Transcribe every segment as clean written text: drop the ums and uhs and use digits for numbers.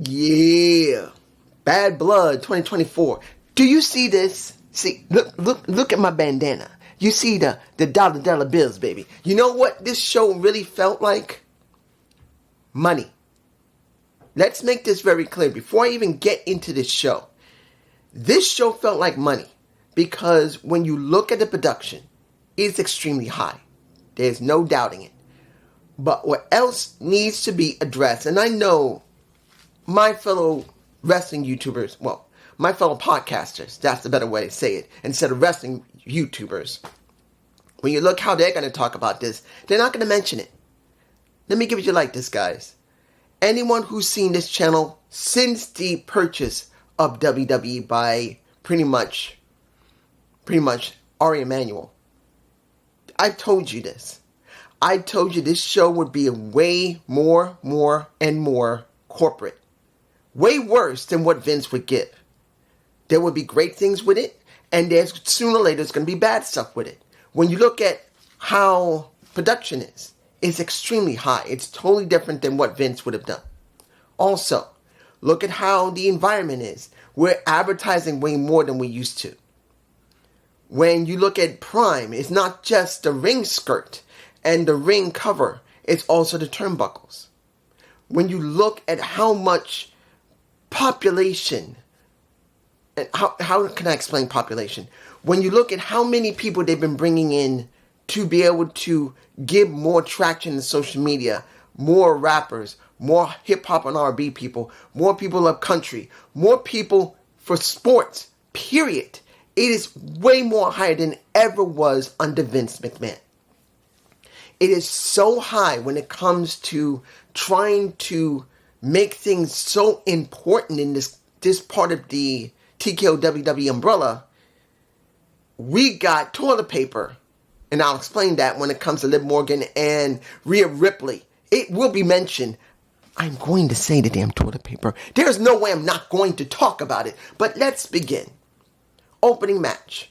Yeah. Bad Blood 2024. Do you see this? See, look at my bandana. You see the dollar bills, baby. You know what this show really felt like? Money. Let's make this very clear before I even get into this show. This show felt like money because when you look at the production, it's extremely high. There's no doubting it. But what else needs to be addressed, and I know my fellow wrestling YouTubers, well, my fellow podcasters, that's the better way to say it, instead of wrestling YouTubers, when you look how they're going to talk about this, they're not going to mention it. Let me give it to you like this, guys. Anyone who's seen this channel since the purchase of WWE by pretty much Ari Emanuel, I've told you this. I told you this show would be way more and more corporate. Way worse than what Vince would give. There would be great things with it, and there's sooner or later there's going to be bad stuff with it. When you look at how production is, it's extremely high. It's totally different than what Vince would have done. Also, look at how the environment is. We're advertising way more than we used to. When you look at Prime, it's not just the ring skirt and the ring cover, it's also the turnbuckles. When you look at how much population, and how can I explain population? When you look at how many people they've been bringing in to be able to give more traction in social media, more rappers, more hip-hop and R&B people, more people of country, more people for sports, period. It is way more higher than it ever was under Vince McMahon. It is so high when it comes to trying to make things so important in this part of the TKO WWE umbrella. We got toilet paper, and I'll explain that when it comes to Liv Morgan and Rhea Ripley. It will be mentioned. I'm going to say the damn toilet paper. There's no way I'm not going to talk about it. But let's begin. Opening match.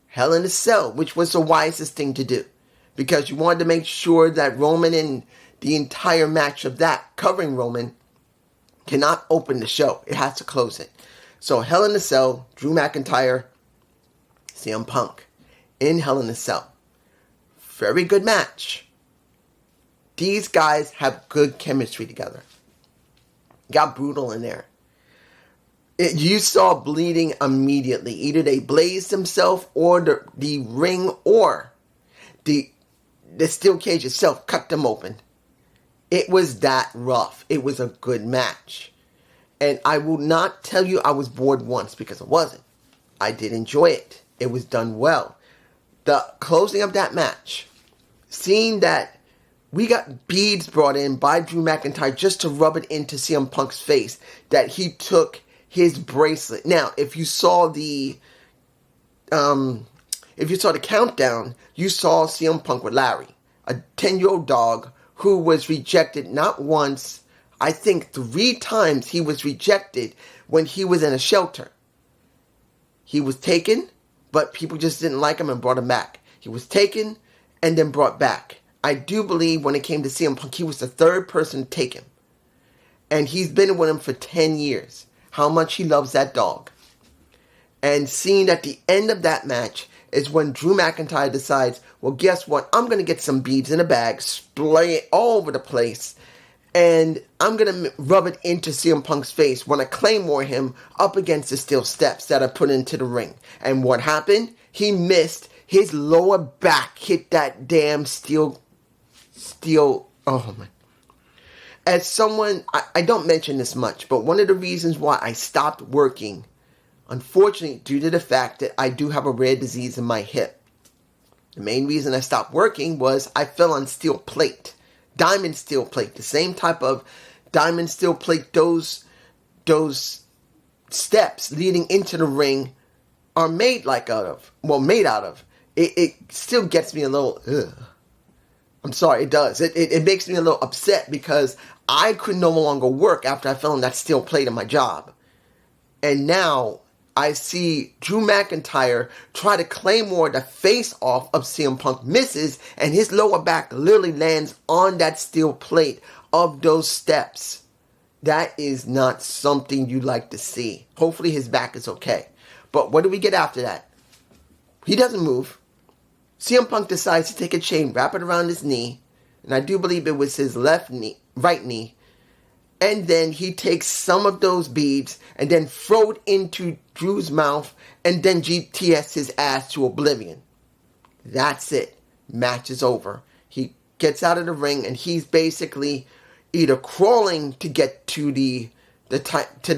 Hell in a Cell, which was the wisest thing to do. Because you wanted to make sure that Roman and the entire match of that, covering Roman, cannot open the show. It has to close it. So Hell in a Cell, Drew McIntyre, CM Punk in Hell in a Cell. Very good match. These guys have good chemistry together. Got brutal in there. You saw bleeding immediately. Either they blazed themselves or the ring or the steel cage itself cut them open. It was that rough. It was a good match. And I will not tell you I was bored once, because I wasn't. I did enjoy it. It was done well. The closing of that match, seeing that we got beads brought in by Drew McIntyre just to rub it into CM Punk's face, that he took his bracelet. Now, if you saw the countdown, you saw CM Punk with Larry, a 10-year-old dog who was rejected not once, I think 3 times he was rejected when he was in a shelter. He was taken, but people just didn't like him and brought him back. He was taken and then brought back. I do believe when it came to CM Punk, he was the 3rd person to take him. And he's been with him for 10 years. How much he loves that dog. And seeing at the end of that match is when Drew McIntyre decides, well, guess what? I'm going to get some beads in a bag, spray it all over the place, and I'm going to rub it into CM Punk's face when I claymore him up against the steel steps that I put into the ring. And what happened? He missed. His lower back hit that damn steel, oh my. As someone, I don't mention this much, but one of the reasons why I stopped working, unfortunately, due to the fact that I do have a rare disease in my hip. The main reason I stopped working was I fell on steel plate. Diamond steel plate. The same type of diamond steel plate those steps leading into the ring are made out of. It still gets me a little, ugh. I'm sorry, it does. It makes me a little upset because I could no longer work after I fell on that steel plate in my job. And now I see Drew McIntyre try to claymore the face off of CM Punk, misses, and his lower back literally lands on that steel plate of those steps. That is not something you like to see. Hopefully his back is okay. But what do we get after that? He doesn't move. CM Punk decides to take a chain, wrap it around his knee, and I do believe it was his right knee, and then he takes some of those beads and then throw it into Drew's mouth and then GTS his ass to oblivion. That's it. Match is over. He gets out of the ring and he's basically either crawling to get to the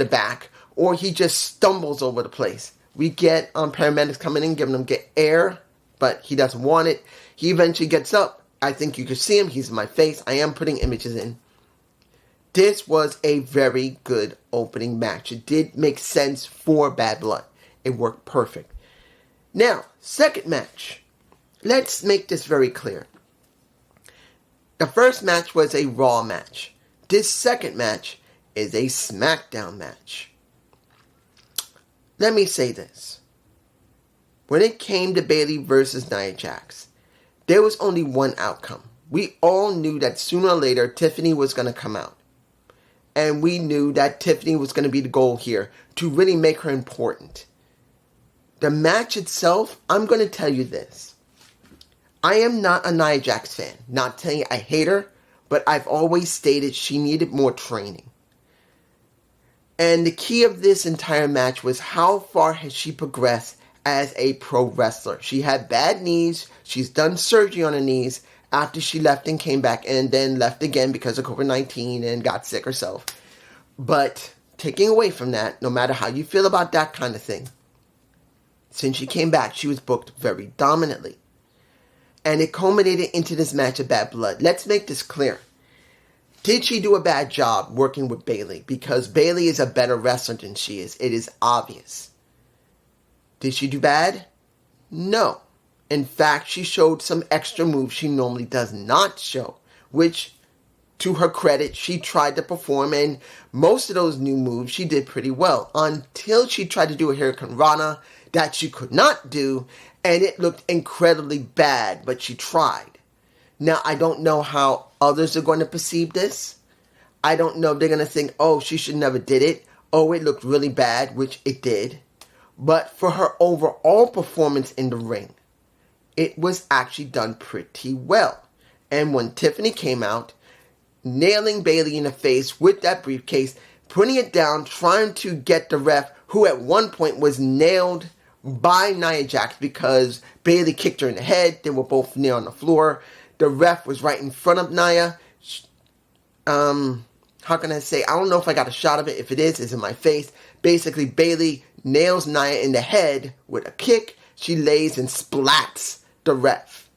back, or he just stumbles over the place. We get paramedics coming in, giving him air, but he doesn't want it. He eventually gets up. I think you can see him. He's in my face. I am putting images in. This was a very good opening match. It did make sense for Bad Blood. It worked perfect. Now, second match. Let's make this very clear. The first match was a Raw match. This second match is a SmackDown match. Let me say this. When it came to Bayley versus Nia Jax, there was only one outcome. We all knew that sooner or later Tiffany was going to come out. And we knew that Tiffany was going to be the goal here to really make her important. The match itself, I'm going to tell you this. I am not a Nia Jax fan. Not telling you I hate her, but I've always stated she needed more training. And the key of this entire match was how far has she progressed as a pro wrestler. She had bad knees. She's done surgery on her knees after she left and came back and then left again because of COVID-19 and got sick herself. But taking away from that, no matter how you feel about that kind of thing, since she came back, she was booked very dominantly. And it culminated into this match of Bad Blood. Let's make this clear. Did she do a bad job working with Bayley? Because Bayley is a better wrestler than she is. It is obvious. Did she do bad? No. In fact, she showed some extra moves she normally does not show, which, to her credit, she tried to perform, and most of those new moves she did pretty well, until she tried to do a Hurricane Rana that she could not do, and it looked incredibly bad, but she tried. Now, I don't know how others are going to perceive this. I don't know if they're going to think, oh, she should never did it. Oh, it looked really bad, which it did. But for her overall performance in the ring, it was actually done pretty well. And when Tiffany came out, nailing Bayley in the face with that briefcase, putting it down, trying to get the ref, who at one point was nailed by Nia Jax because Bayley kicked her in the head. They were both near on the floor. The ref was right in front of Nia. How can I say? I don't know if I got a shot of it. If it is, it's in my face. Basically, Bayley nails Nia in the head with a kick. She lays and splats the ref.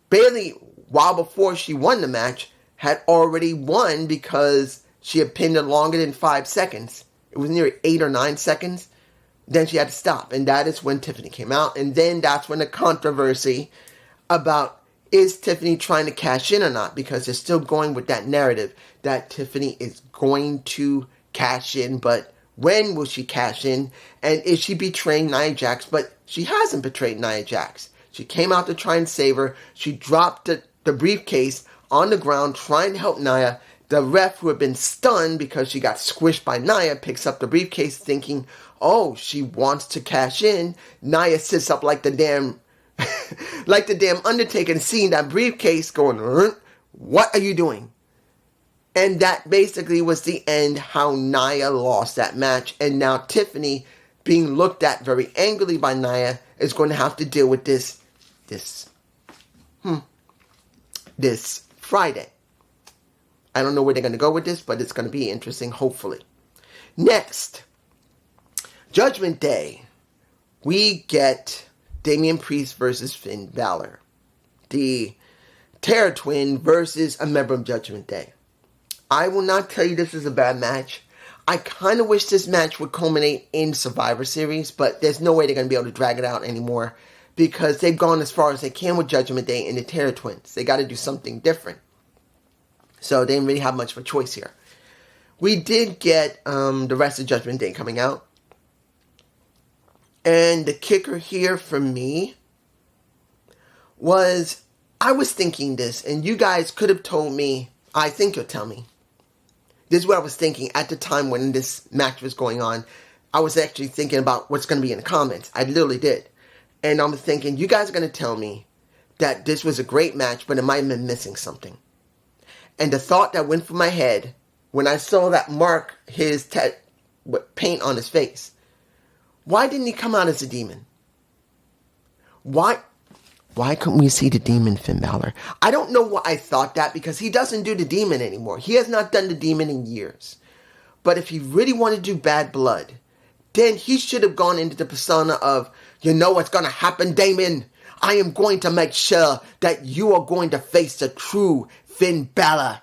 Bayley, while before she won the match, had already won because she had pinned her longer than 5 seconds. It was near 8 or 9 seconds. Then she had to stop. And that is when Tiffany came out. And then that's when the controversy about is Tiffany trying to cash in or not? Because they're still going with that narrative that Tiffany is going to cash in. But when will she cash in? And is she betraying Nia Jax? But she hasn't betrayed Nia Jax. She came out to try and save her. She dropped the briefcase on the ground trying to help Nia. The ref, who had been stunned because she got squished by Nia, picks up the briefcase thinking, oh, she wants to cash in. Nia sits up like the damn Undertaker and seeing that briefcase going, what are you doing? And that basically was the end, how Nia lost that match. And now Tiffany, being looked at very angrily by Nia, is going to have to deal with this Friday. I don't know where they're going to go with this, but it's going to be interesting, hopefully. Next, Judgment Day. We get Damian Priest versus Finn Balor. The Terror Twin versus a member of Judgment Day. I will not tell you this is a bad match. I kind of wish this match would culminate in Survivor Series, but there's no way they're going to be able to drag it out anymore because they've gone as far as they can with Judgment Day and the Terror Twins. They got to do something different. So they didn't really have much of a choice here. We did get the rest of Judgment Day coming out. And the kicker here for me was, I was thinking this, and you guys could have told me, I think you'll tell me. This is what I was thinking at the time when this match was going on. I was actually thinking about what's going to be in the comments. I literally did. And I'm thinking, you guys are going to tell me that this was a great match, but it might have been missing something. And the thought that went through my head when I saw that Mark, his paint on his face, why didn't he come out as a demon? Why couldn't we see the demon Finn Balor? I don't know why I thought that, because he doesn't do the demon anymore. He has not done the demon in years. But if he really wanted to do Bad Blood, then he should have gone into the persona of, you know what's going to happen, Damon? I am going to make sure that you are going to face the true Finn Balor.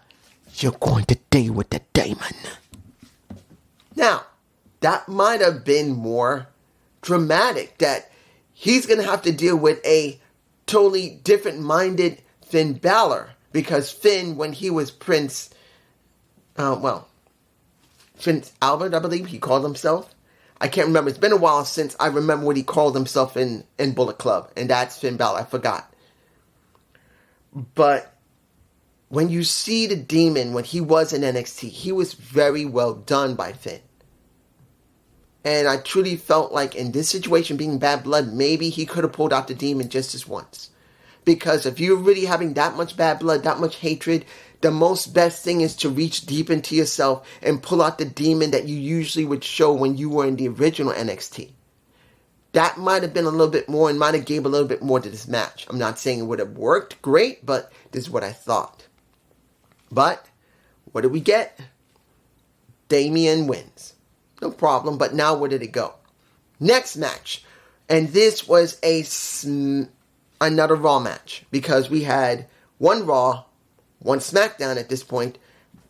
You're going to deal with the demon. Now, that might have been more dramatic, that he's going to have to deal with a totally different-minded Finn Balor, because Finn, when he was Prince Albert, I believe he called himself. I can't remember. It's been a while since I remember what he called himself in Bullet Club, and that's Finn Balor. I forgot. But when you see the demon, when he was in NXT, he was very well done by Finn. And I truly felt like in this situation, being Bad Blood, maybe he could have pulled out the demon just as once. Because if you're really having that much bad blood, that much hatred, the most best thing is to reach deep into yourself and pull out the demon that you usually would show when you were in the original NXT. That might have been a little bit more and might have gave a little bit more to this match. I'm not saying it would have worked great, but this is what I thought. But what did we get? Damian wins. No problem, but now where did it go? Next match. And this was another Raw match, because we had one Raw, one SmackDown at this point,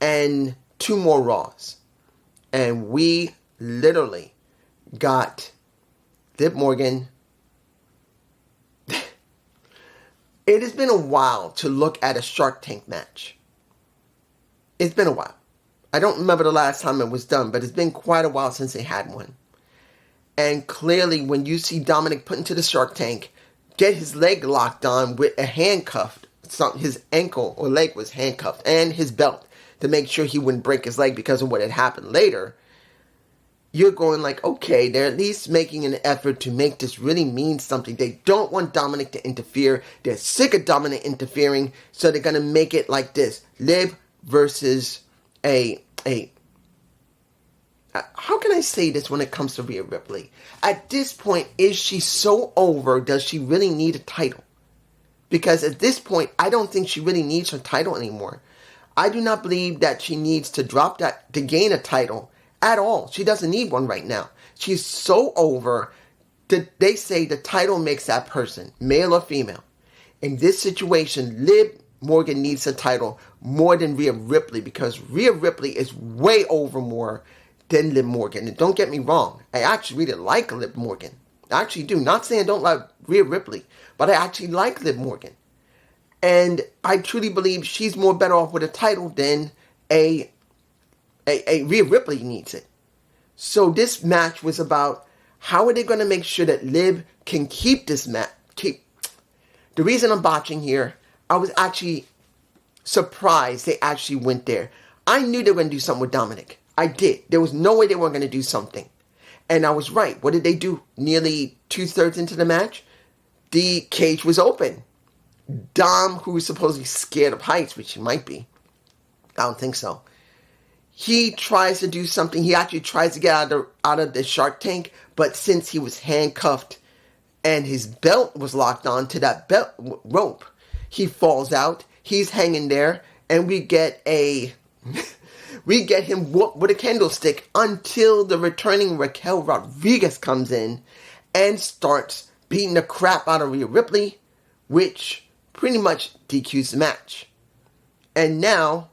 and 2 more Raws. And we literally got Liv Morgan. It has been a while to look at a Shark Tank match. It's been a while. I don't remember the last time it was done, but it's been quite a while since they had one. And clearly, when you see Dominic put into the Shark Tank, get his leg locked on with a handcuff, his ankle or leg was handcuffed, and his belt to make sure he wouldn't break his leg because of what had happened later, you're going like, okay, they're at least making an effort to make this really mean something. They don't want Dominic to interfere. They're sick of Dominic interfering, so they're going to make it like this. Liv versus how can I say this when it comes to Rhea Ripley? At this point, is she so over? Does she really need a title? Because at this point, I don't think she really needs her title anymore. I do not believe that she needs to drop that to gain a title at all. She doesn't need one right now. She's so over that they say the title makes that person, male or female. In this situation, Liv Morgan needs a title more than Rhea Ripley, because Rhea Ripley is way over more than Liv Morgan. And don't get me wrong, I actually really like Liv Morgan. I actually do. Not saying I don't like Rhea Ripley, but I actually like Liv Morgan. And I truly believe she's more better off with a title than a Rhea Ripley needs it. So this match was about how are they going to make sure that Liv can keep this match. The reason I'm botching here, I was actually surprised they actually went there. I knew they were going to do something with Dominic. I did. There was no way they weren't going to do something. And I was right. What did they do? Nearly 2/3 into the match, the cage was open. Dom, who was supposedly scared of heights, which he might be, I don't think so, he tries to do something. He actually tries to get out of the Shark Tank, but since he was handcuffed and his belt was locked on to that belt rope, he falls out. He's hanging there, and we get him whooped with a candlestick until the returning Raquel Rodriguez comes in and starts beating the crap out of Rhea Ripley, which pretty much DQs the match. And now,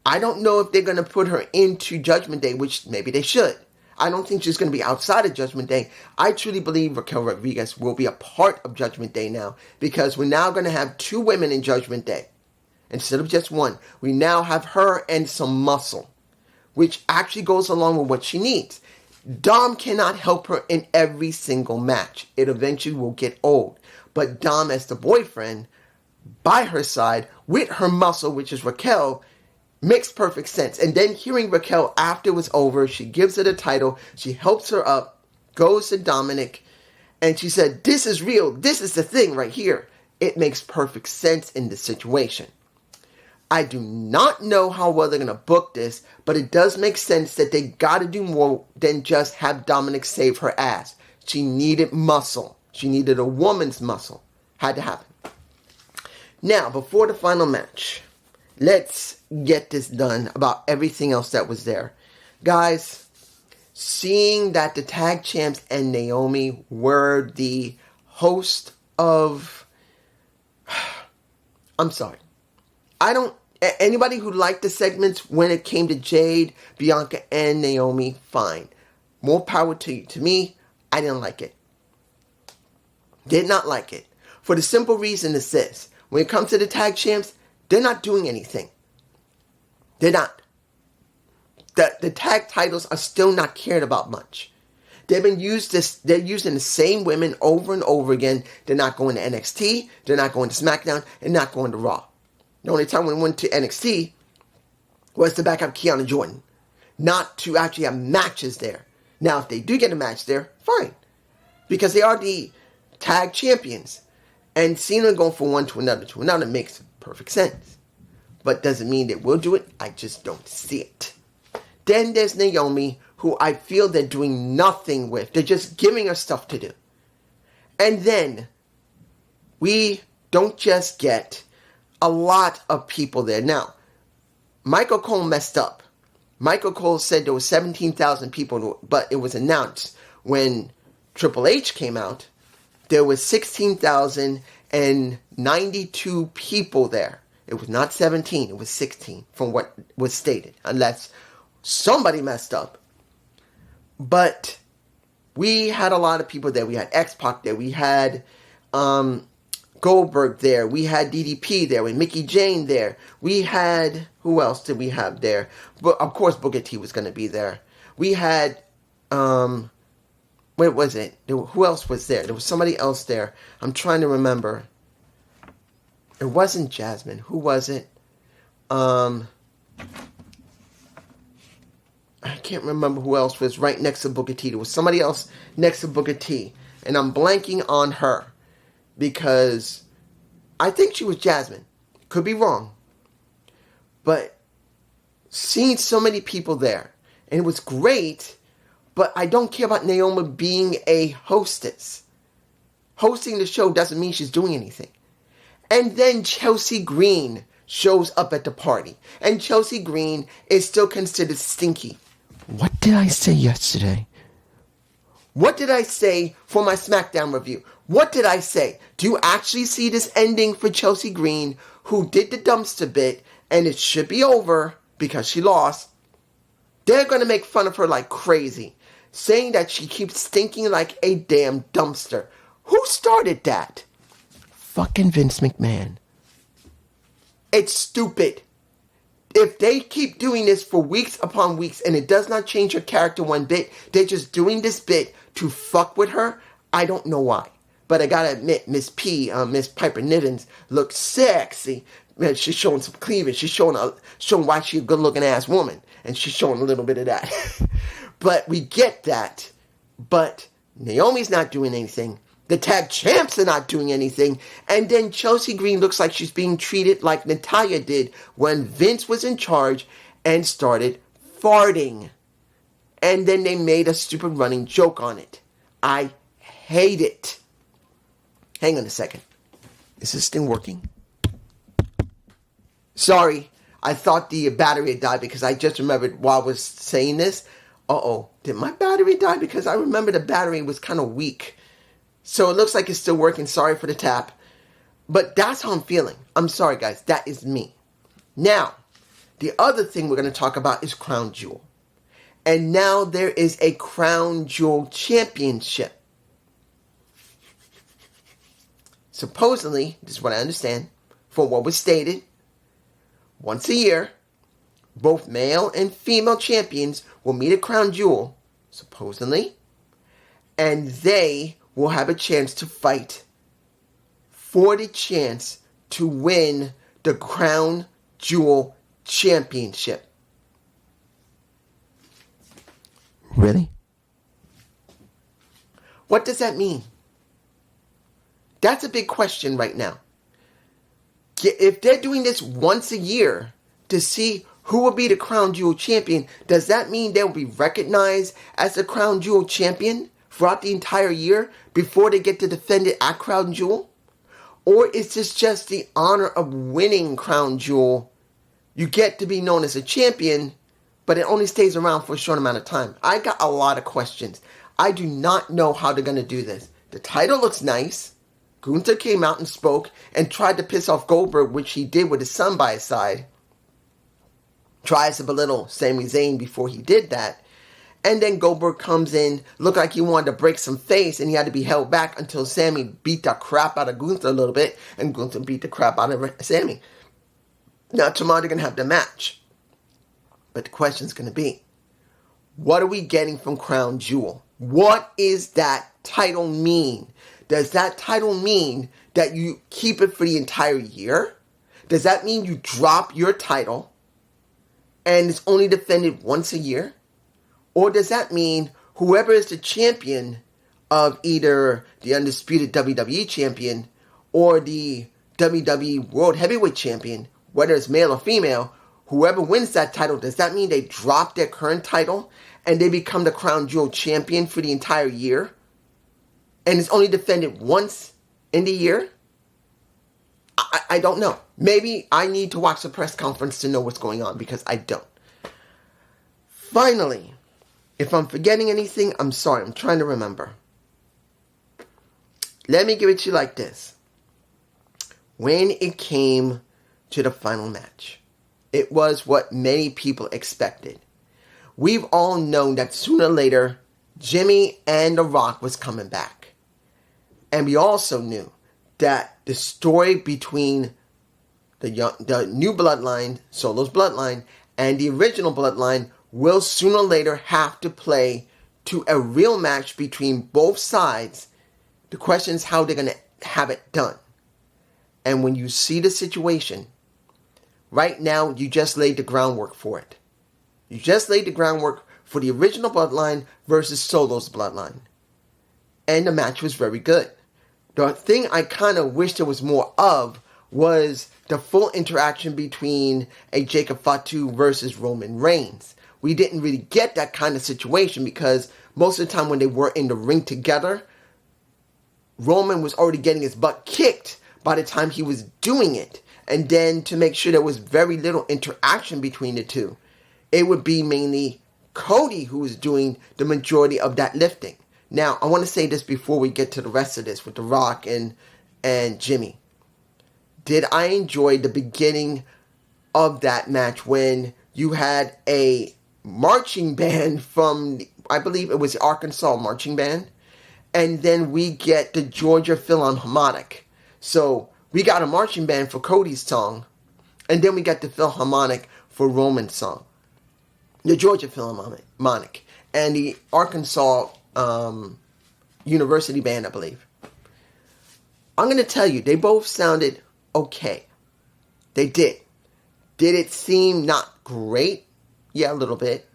I don't know if they're going to put her into Judgment Day, which maybe they should. I don't think she's going to be outside of Judgment Day. I truly believe Raquel Rodriguez will be a part of Judgment Day now, because we're now going to have 2 women in Judgment Day. Instead of just one, we now have her and some muscle, which actually goes along with what she needs. Dom cannot help her in every single match. It eventually will get old. But Dom, as the boyfriend, by her side, with her muscle, which is Raquel, Makes perfect sense. And then hearing Raquel after it was over, she gives her the title, she helps her up, goes to Dominic, and she said, this is real, this is the thing right here. It makes perfect sense in this situation. I do not know how well they're going to book this, but it does make sense that they got to do more than just have Dominic save her ass. She needed muscle. She needed a woman's muscle. Had to happen. Now, before the final match, let's get this done about everything else that was there. Guys, seeing that the tag champs and Naomi were the host of... I'm sorry. Anybody who liked the segments when it came to Jade, Bianca, and Naomi, fine. More power to you. To me, I didn't like it. Did not like it. For the simple reason is this. When it comes to the tag champs, they're not doing anything. They're not. The tag titles are still not cared about much. They're using the same women over and over again. They're not going to NXT. They're not going to SmackDown. And not going to Raw. The only time we went to NXT was to back up Kiana Jordan. Not to actually have matches there. Now, if they do get a match there, fine. Because they are the tag champions. And seeing them going from one to another makes perfect sense. But doesn't mean they will do it. I just don't see it. Then there's Naomi, who I feel they're doing nothing with. They're just giving her stuff to do. And then we don't just get a lot of people there. Now, Michael Cole messed up. Michael Cole said there were 17,000 people, but it was announced when Triple H came out, there was 16,092 people there. It was not 17, it was 16 from what was stated, unless somebody messed up. But we had a lot of people there. We had X-Pac there. We had Goldberg there. We had DDP there. We had Mickey Jane there. We had... Who else did we have there? But of course, Booker T was going to be there. We had... Where was it? Who else was there? There was somebody else there. I'm trying to remember. It wasn't Jasmine. Who was it? I can't remember who else was right next to Booker T. There was somebody else next to Booker T. And I'm blanking on her. Because I think she was Jasmine. Could be wrong. But seeing so many people there. And it was great. But I don't care about Naomi being a hostess. Hosting the show doesn't mean she's doing anything. And then Chelsea Green shows up at the party. And Chelsea Green is still considered stinky. What did I say yesterday? What did I say for my SmackDown review? What did I say? Do you actually see this ending for Chelsea Green, who did the dumpster bit, and it should be over because she lost? They're going to make fun of her like crazy, saying that she keeps stinking like a damn dumpster. Who started that? Fucking Vince McMahon. It's stupid. If they keep doing this for weeks upon weeks and it does not change her character one bit, they're just doing this bit to fuck with her, I don't know why. But I gotta admit, Miss Piper Niven looks sexy. Man, she's showing some cleavage. She's showing why she's a good looking ass woman. And she's showing a little bit of that. But we get that. But Naomi's not doing anything. The tag champs are not doing anything. And then Chelsea Green looks like she's being treated like Natalya did when Vince was in charge and started farting. And then they made a stupid running joke on it. I hate it. Hang on a second. Is this thing working? Sorry. I thought the battery had died because I just remembered while I was saying this. Uh-oh. Did my battery die? Because I remember the battery was kind of weak. So it looks like it's still working. Sorry for the tap. But that's how I'm feeling. I'm sorry, guys. That is me. Now, the other thing we're going to talk about is Crown Jewel. And now there is a Crown Jewel Championship. Supposedly, this is what I understand, from what was stated, once a year, both male and female champions will meet at Crown Jewel, supposedly, and they will have a chance to fight for the chance to win the Crown Jewel championship. Really? What does that mean? That's a big question right now. If they're doing this once a year to see who will be the Crown Jewel champion, does that mean they'll be recognized as the Crown Jewel champion throughout the entire year before they get to defend it at Crown Jewel? Or is this just the honor of winning Crown Jewel? You get to be known as a champion, but it only stays around for a short amount of time. I got a lot of questions. I do not know how they're going to do this. The title looks nice. Gunther came out and spoke and tried to piss off Goldberg, which he did with his son by his side. Tries to belittle Sami Zayn before he did that. And then Goldberg comes in, looked like he wanted to break some face, and he had to be held back until Sami beat the crap out of Gunther a little bit, and Gunther beat the crap out of Sami. Now tomorrow they're going to have the match. But the question's going to be, what are we getting from Crown Jewel? What is that title mean? Does that title mean that you keep it for the entire year? Does that mean you drop your title and it's only defended once a year? Or does that mean whoever is the champion of either the undisputed WWE champion or the WWE World Heavyweight Champion, whether it's male or female, whoever wins that title, does that mean they drop their current title and they become the Crown Jewel champion for the entire year? And it's only defended once in the year? I don't know. Maybe I need to watch the press conference to know what's going on, because I don't. Finally, if I'm forgetting anything, I'm sorry. I'm trying to remember. Let me give it to you like this. When it came to the final match, it was what many people expected. We've all known that sooner or later, Jimmy and The Rock was coming back. And we also knew that the story between the new bloodline, Solo's bloodline, and the original bloodline will sooner or later have to play to a real match between both sides. The question is how they're going to have it done. And when you see the situation, right now you just laid the groundwork for it. You just laid the groundwork for the original bloodline versus Solo's bloodline. And the match was very good. The thing I kind of wish there was more of was the full interaction between a Jacob Fatu versus Roman Reigns. We didn't really get that kind of situation because most of the time when they were in the ring together, Roman was already getting his butt kicked by the time he was doing it. And then to make sure there was very little interaction between the two, it would be mainly Cody who was doing the majority of that lifting. Now, I want to say this before we get to the rest of this with The Rock and Jimmy. Did I enjoy the beginning of that match when you had a marching band from, I believe it was the Arkansas marching band, and then we get the Georgia Philharmonic. So we got a marching band for Cody's song, and then we got the Philharmonic for Roman's song. The Georgia Philharmonic and the Arkansas University band, I believe. I'm going to tell you, they both sounded okay. They did. Did it seem not great? Yeah, a little bit.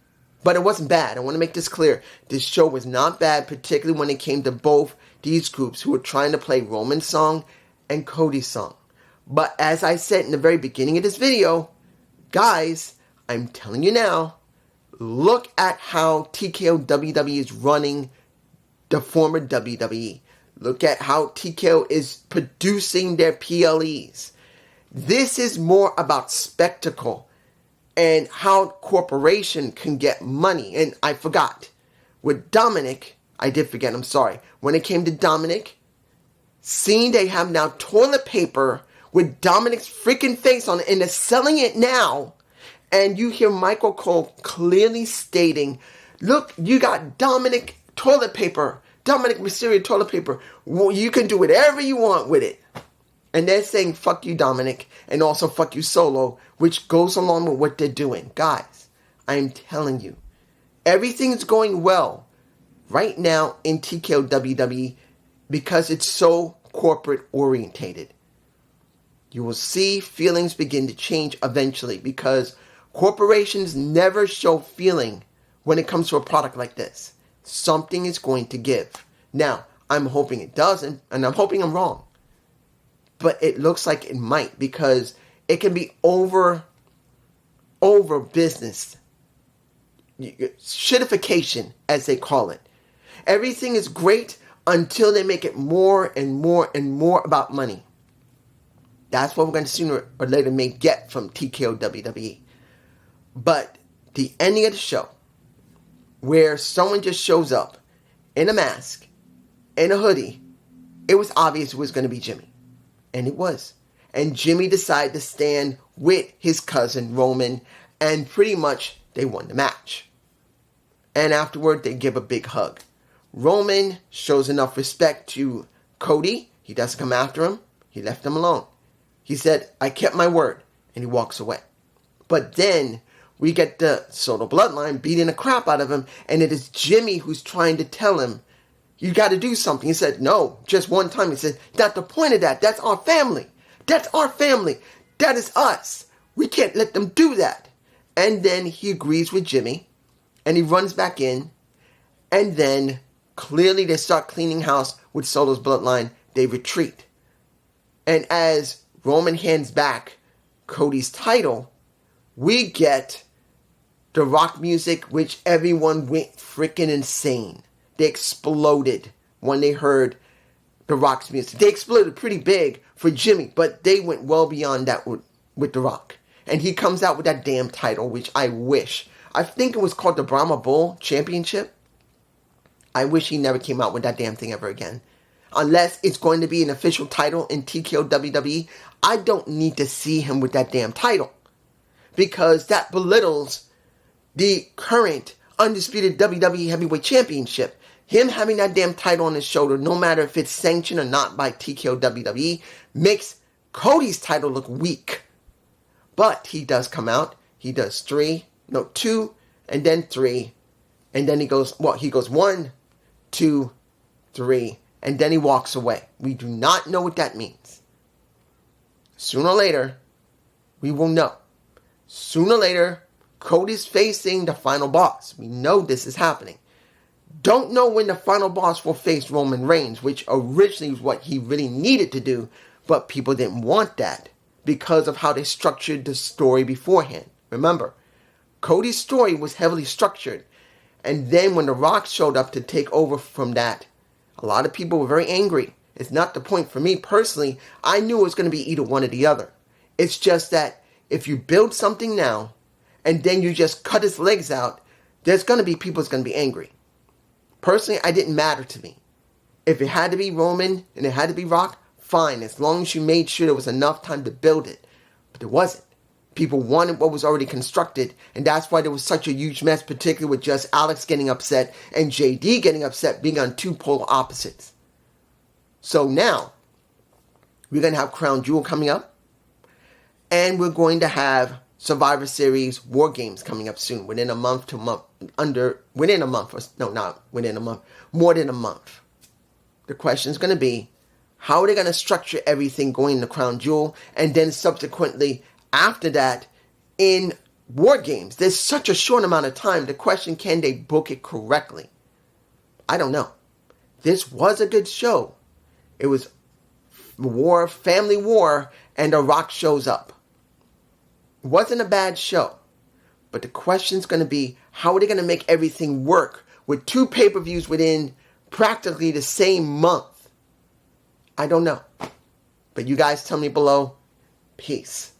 But it wasn't bad. I want to make this clear. This show was not bad, particularly when it came to both these groups who were trying to play Roman's song and Cody's song. But as I said in the very beginning of this video, guys, I'm telling you now, look at how TKO WWE is running the former WWE. Look at how TKO is producing their PLEs. This is more about spectacle and how corporation can get money. And I forgot. With Dominic, I did forget, I'm sorry. When it came to Dominic, seeing they have now toilet paper with Dominic's freaking face on it and they're selling it now. And you hear Michael Cole clearly stating, look, you got Dominic toilet paper. Dominic Mysterio toilet paper. Well, you can do whatever you want with it. And they're saying, fuck you, Dominic. And also, fuck you, Solo. Which goes along with what they're doing. Guys, I'm telling you. Everything's going well right now in TKO WWE because it's so corporate orientated. You will see feelings begin to change eventually because Corporations never show feeling when it comes to a product like this. Something is going to give. Now, I'm hoping it doesn't, and I'm hoping I'm wrong. But it looks like it might, because it can be over business. Shitification, as they call it. Everything is great until they make it more and more and more about money. That's what we're going to sooner or later may get from TKO WWE. But the ending of the show, where someone just shows up in a mask, in a hoodie, it was obvious it was going to be Jimmy. And it was. And Jimmy decided to stand with his cousin Roman, and pretty much they won the match. And afterward, they give a big hug. Roman shows enough respect to Cody. He doesn't come after him. He left him alone. He said, I kept my word. And he walks away. But then we get the Soto bloodline beating the crap out of him. And it is Jimmy who's trying to tell him, you got to do something. He said, no, just one time. He said, that's the point of that. That's our family. That's our family. That is us. We can't let them do that. And then he agrees with Jimmy. And he runs back in. And then clearly they start cleaning house with Soto's bloodline. They retreat. And as Roman hands back Cody's title, we get the rock music, which everyone went freaking insane. They exploded when they heard the Rock's music. They exploded pretty big for Jimmy, but they went well beyond that with the Rock. And he comes out with that damn title, which I wish. I think it was called the Brahma Bull Championship. I wish he never came out with that damn thing ever again. Unless it's going to be an official title in TKO WWE, I don't need to see him with that damn title. Because that belittles the current undisputed WWE Heavyweight Championship. Him having that damn title on his shoulder, no matter if it's sanctioned or not by TKO WWE, makes Cody's title look weak. But he does come out. He does 2, and then 3. And then he goes 1, 2, 3. And then he walks away. We do not know what that means. Sooner or later, we will know. Sooner or later, Cody's facing the final boss. We know this is happening. Don't know when the final boss will face Roman Reigns, which originally was what he really needed to do, but people didn't want that because of how they structured the story beforehand. Remember, Cody's story was heavily structured, and then when The Rock showed up to take over from that, a lot of people were very angry. It's not the point for me personally. I knew it was going to be either one or the other. It's just that if you build something now, and then you just cut his legs out, there's going to be people that's going to be angry. Personally, it didn't matter to me. If it had to be Roman and it had to be Rock, fine, as long as you made sure there was enough time to build it. But there wasn't. People wanted what was already constructed, and that's why there was such a huge mess, particularly with just Alex getting upset and JD getting upset, being on two polar opposites. So now, we're going to have Crown Jewel coming up, and we're going to have Survivor Series War Games coming up soon, more than a month. The question is going to be, how are they going to structure everything going to Crown Jewel, and then subsequently after that in War Games? There's such a short amount of time. The question, can they book it correctly? I don't know. This was a good show. It was war, family war, and The Rock shows up. It wasn't a bad show. But the question's going to be, how are they going to make everything work with 2 pay-per-views within practically the same month? I don't know. But you guys tell me below. Peace.